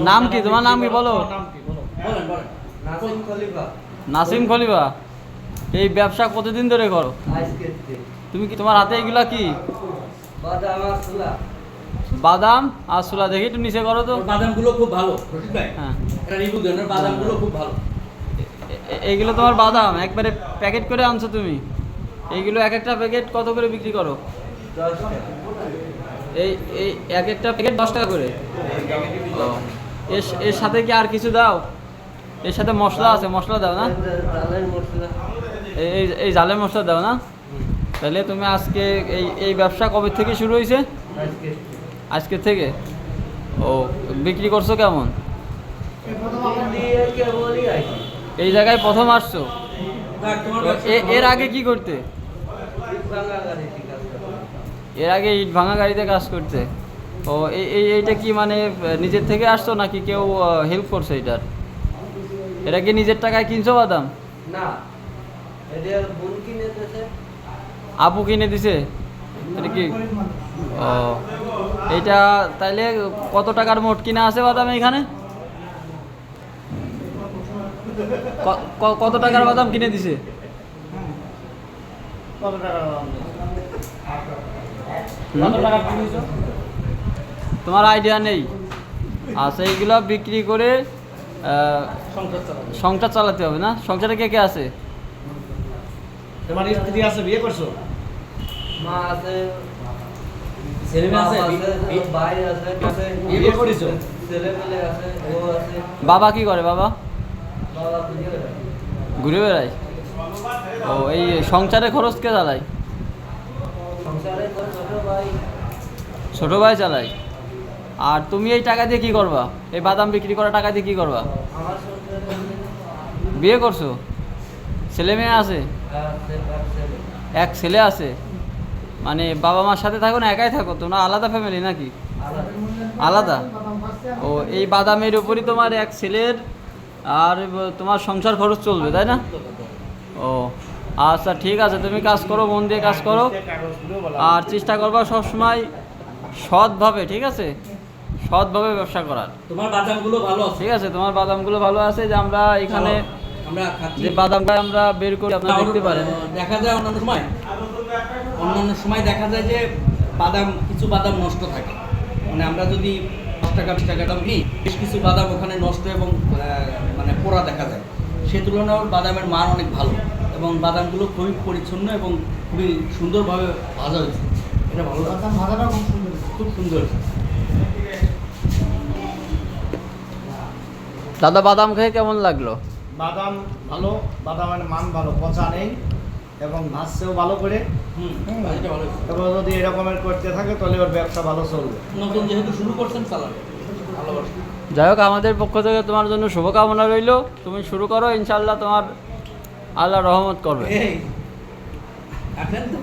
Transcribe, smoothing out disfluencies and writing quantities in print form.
নাম কি তোমার? নাম কি বলো? নাসিম খলিফা। এই ব্যবসা কতদিন ধরে করো? তুমি কি তোমার হাতে এগুলা কি? বাদাম আর ছোলা। দেখি একটু নিচে করো তো। বাদামগুলো খুব ভালো হ্যাঁ, এটা রিভিউ দেন, বাদামগুলো খুব ভালো। এইগুলো তোমার বাদাম একবারে প্যাকেট করে আনছো তুমি? এইগুলো এক একটা প্যাকেট কত করে বিক্রি করো? এই এই এক একটা প্যাকেট 10 টাকা করে। এর সাথে কি আর কিছু দাও? এর সাথে মশলা আছে? মশলা দাও না? এই জালের মশলা দাও না? তাহলে তুমি আজকে এই ব্যবসা কবে থেকে শুরু হয়েছে? আজকে থেকে। ও, বিক্রি করছো কেমন? এই জায়গায় প্রথম আসছো? এর আগে কি করতে? এর আগে ইট ভাঙা গাড়িতে কাজ করতে। ও, এইটা কি মানে নিজের থেকে আসছো নাকি কেউ হেল্প করছে এটার? এটা কি নিজের টাকায় কিনছো বাদাম? না, এটা বোন কিনে দিয়েছে। আপু কিনে দিছে? এটা কি? ও, এইটা তাইলে কত টাকার মোট কিনা আছে বাদাম এখানে? কত টাকার বাদাম কিনে দিছে? কত টাকার বাদাম? তোমার আইডিয়া নেই? আচ্ছা, এইগুলো বিক্রি করে সংসার চালাতে হবে না? সংসারে কে কে আছে? তোমার স্ত্রী আছে, বিয়ে করছো? মা আছে, ছেলে মেয়ে আছে, ভাই আছে, বিয়ে করেছো? ছেলে মেয়ে আছে, ও আছে। বাবা কি করে? বাবা বাবা বুঝে গেল। ঘুরে বেড়ায়। ও, এই সংসারে খরচ কে চালায়? সংসারে তো ছোট ভাই। ছোট ভাই চালায়। আর তুমি এই টাকা দিয়ে কি করবা? এই বাদাম বিক্রি করা টাকা দিয়ে কি করবা? আমার সংসারে বিয়ে করছো? ছেলে মেয়ে আছে? এক ছেলে আছে। মানে বাবা মার সাথে থাকো না একাই থাকো? তোমরা আলাদা ফ্যামিলি নাকি? আলাদা। ও, এই বাদামের উপরই তোমার এক ছেলের আর তোমার সংসার খরচ চলবে, তাই না? ও আচ্ছা, ঠিক আছে, তুমি কাজ করো, মন দিয়ে কাজ করো, আর চেষ্টা করবা সবসময় সৎভাবে, ঠিক আছে? সৎভাবে ব্যবসা করার। তোমার বাদামগুলো ভালো আছে, ঠিক আছে, তোমার বাদামগুলো ভালো আছে। যে আমরা এখানে আমরা খাচ্ছি, যে বাদামটা আমরা বের করি আপনারা দেখতে পারেন। দেখা যায় অন্যান্য সময় দেখা যায় যে কিছু বাদাম নষ্ট থাকে। মানে আমরা যদি 10 টাকা 20 টাকা দাম নিই, বেশ কিছু বাদাম ওখানে নষ্ট এবং মানে পোড়া দেখা যায়। সে তুলনায় বাদামের মান অনেক ভালো এবং বাদামগুলো খুবই পরিচ্ছন্ন এবং খুবই সুন্দরভাবে ভাজা হয়েছে। এটা ভালো, বাদাম ভাজাটা খুব সুন্দর, খুব সুন্দর। দাদা, বাদাম খেয়ে কেমন লাগলো? বাদাম ভালো, বাদামের মান ভালো, পচা নেই এবং ভাজছেও ভালো করে। এটা ভালো। তবে যদি এরকমের করতে থাকে তাহলে ওর ব্যবসা ভালো চলবে। নতুন যেহেতু শুরু করছেন, চালাবে ভালোবাসা। যাই হোক, আমাদের পক্ষ থেকে তোমার জন্য শুভকামনা রইল। তুমি শুরু করো, ইনশাল্লাহ তোমার আল্লাহ রহমত করবে। এই, এখন তো